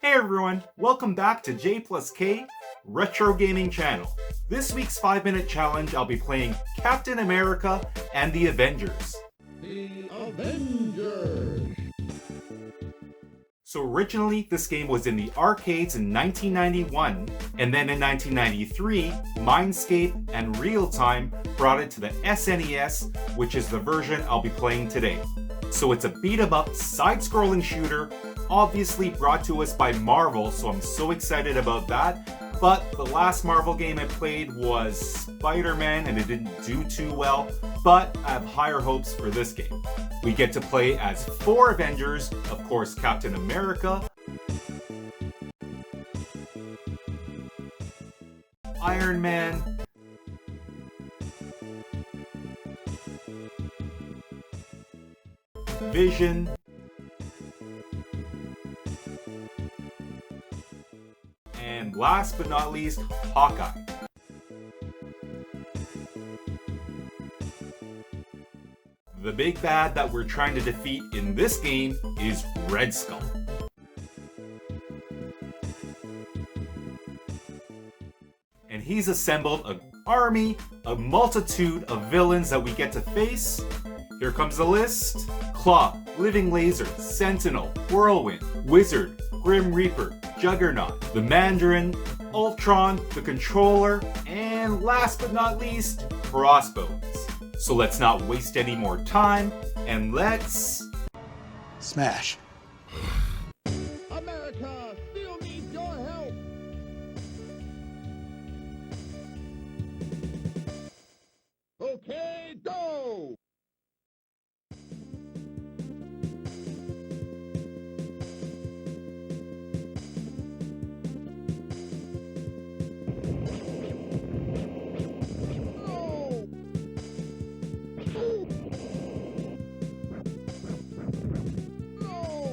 Hey everyone, welcome back to J plus K Retro Gaming Channel. This week's 5-minute challenge, I'll be playing Captain America and the Avengers. The Avengers! So originally, this game was in the arcades in 1991, and then in 1993, Mindscape and Real Time brought it to the SNES, which is the version I'll be playing today. So it's a beat-em-up, side-scrolling shooter, obviously brought to us by Marvel, so I'm so excited about that. But the last Marvel game I played was Spiderman, and it didn't do too well, but I have higher hopes for this game. We get to play as 4 Avengers, of course Captain America, Iron Man, Vision, and last but not least, Hawkeye. The big bad that we're trying to defeat in this game is Red Skull. And he's assembled an army, a multitude of villains that we get to face. Here comes the list. Claw, Living Laser, Sentinel, Whirlwind, Wizard, Grim Reaper, Juggernaut, the Mandarin, Ultron, the Controller, and last but not least, Crossbones. So let's not waste any more time, and let's... smash. America still needs your help! Okay, go! No!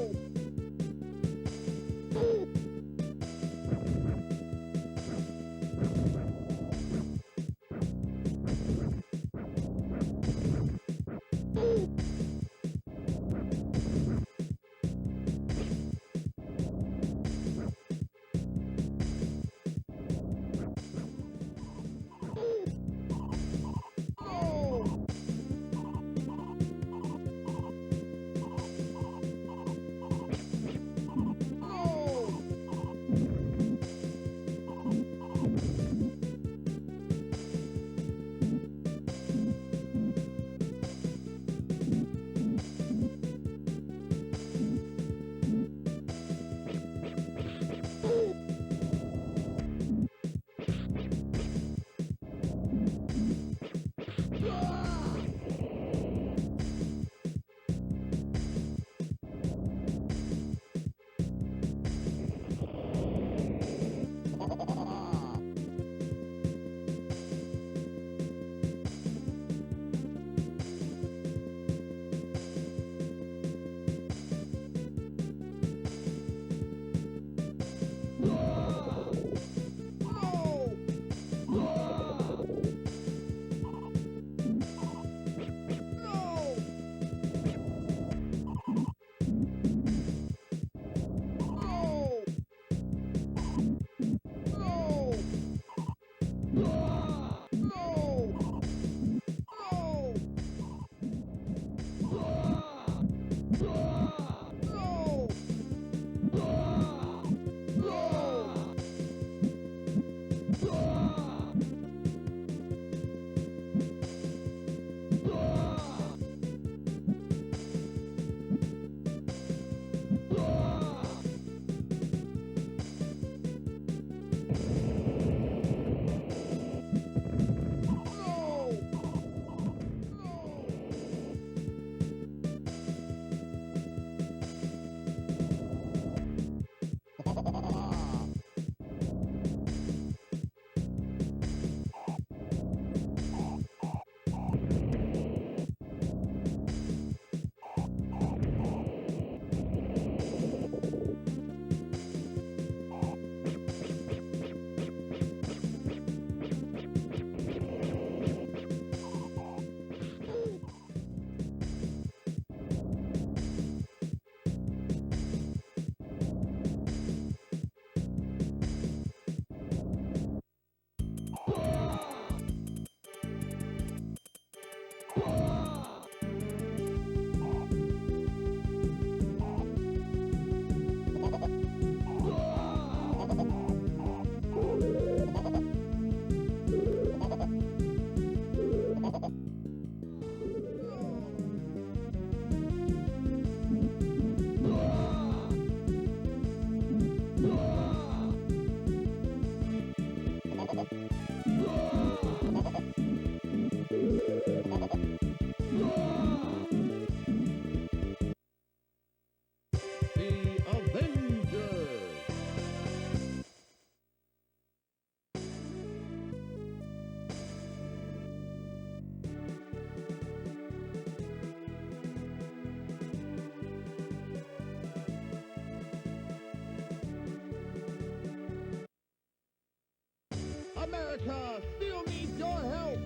America still needs your help.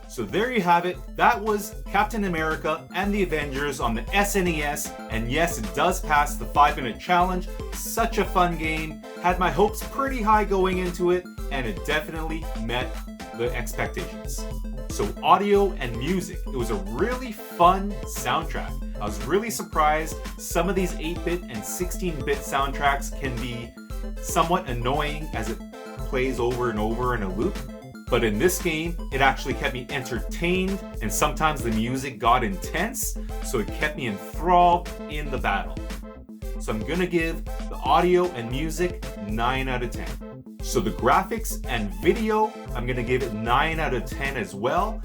So there you have it. That was Captain America and the Avengers on the SNES. And yes, it does pass the 5-minute challenge. Such a fun game. Had my hopes pretty high going into it, and it definitely met the expectations. So audio and music. It was a really fun soundtrack. I was really surprised. Some of these 8-bit and 16-bit soundtracks can be somewhat annoying as it plays over and over in a loop. But in this game, it actually kept me entertained, and sometimes the music got intense, so it kept me enthralled in the battle. So I'm gonna give the audio and music 9 out of 10. So the graphics and video, I'm gonna give it 9 out of 10 as well.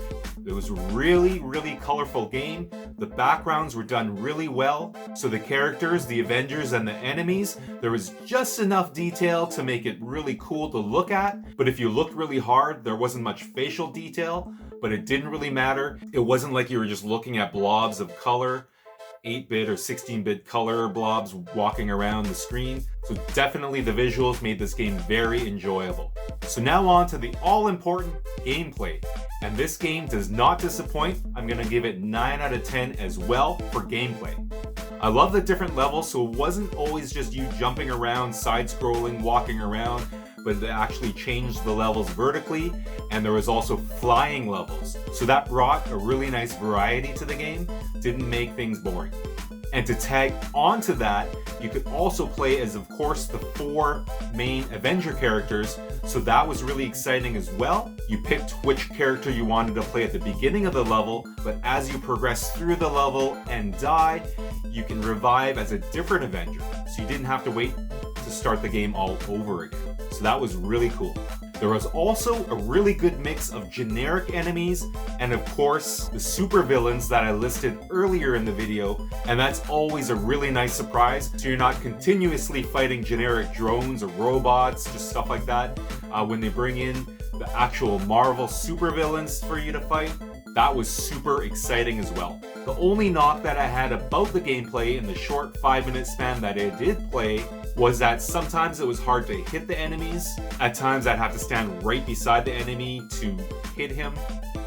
It was a really colorful game. The backgrounds were done really well. So the characters, the Avengers, and the enemies, there was just enough detail to make it really cool to look at. But if you looked really hard, there wasn't much facial detail, but it didn't really matter. It wasn't like you were just looking at blobs of color, 8-bit or 16-bit color blobs walking around the screen. So definitely the visuals made this game very enjoyable. So now on to the all-important gameplay. And this game does not disappoint. I'm gonna give it 9 out of 10 as well for gameplay. I love the different levels, so it wasn't always just you jumping around, side-scrolling, walking around, but they actually changed the levels vertically, and there was also flying levels. So that brought a really nice variety to the game, didn't make things boring. And to tag onto that, you could also play as, of course, the 4 main Avenger characters, so that was really exciting as well. You picked which character you wanted to play at the beginning of the level, but as you progress through the level and die, you can revive as a different Avenger, so you didn't have to wait to start the game all over again. So that was really cool. There was also a really good mix of generic enemies and of course the supervillains that I listed earlier in the video, and that's always a really nice surprise. So you're not continuously fighting generic drones or robots, just stuff like that. When they bring in the actual Marvel supervillains for you to fight, that was super exciting as well. The only knock that I had about the gameplay in the short 5-minute span that I did play was that sometimes it was hard to hit the enemies. At times I'd have to stand right beside the enemy to hit him.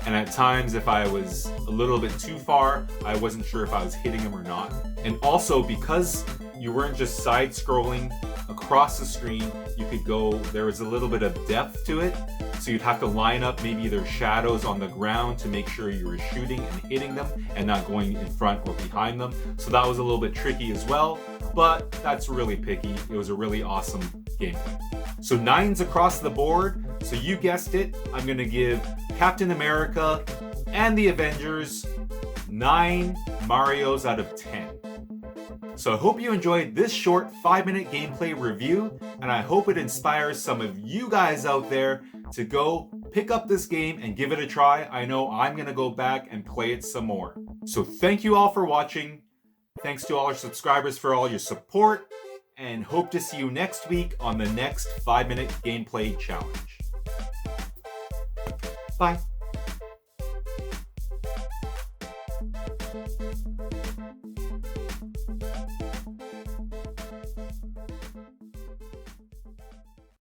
And at times if I was a little bit too far, I wasn't sure if I was hitting him or not. And also because you weren't just side-scrolling across the screen, you could go, there was a little bit of depth to it. So you'd have to line up maybe their shadows on the ground to make sure you were shooting and hitting them and not going in front or behind them. So that was a little bit tricky as well, but that's really picky. It was a really awesome gameplay. So 9s across the board. So you guessed it, I'm gonna give Captain America and the Avengers 9 Marios out of 10. So I hope you enjoyed this short 5-minute gameplay review, and I hope it inspires some of you guys out there to go pick up this game and give it a try. I know I'm gonna go back and play it some more. So thank you all for watching. Thanks to all our subscribers for all your support, and hope to see you next week on the next 5-minute gameplay challenge. Bye.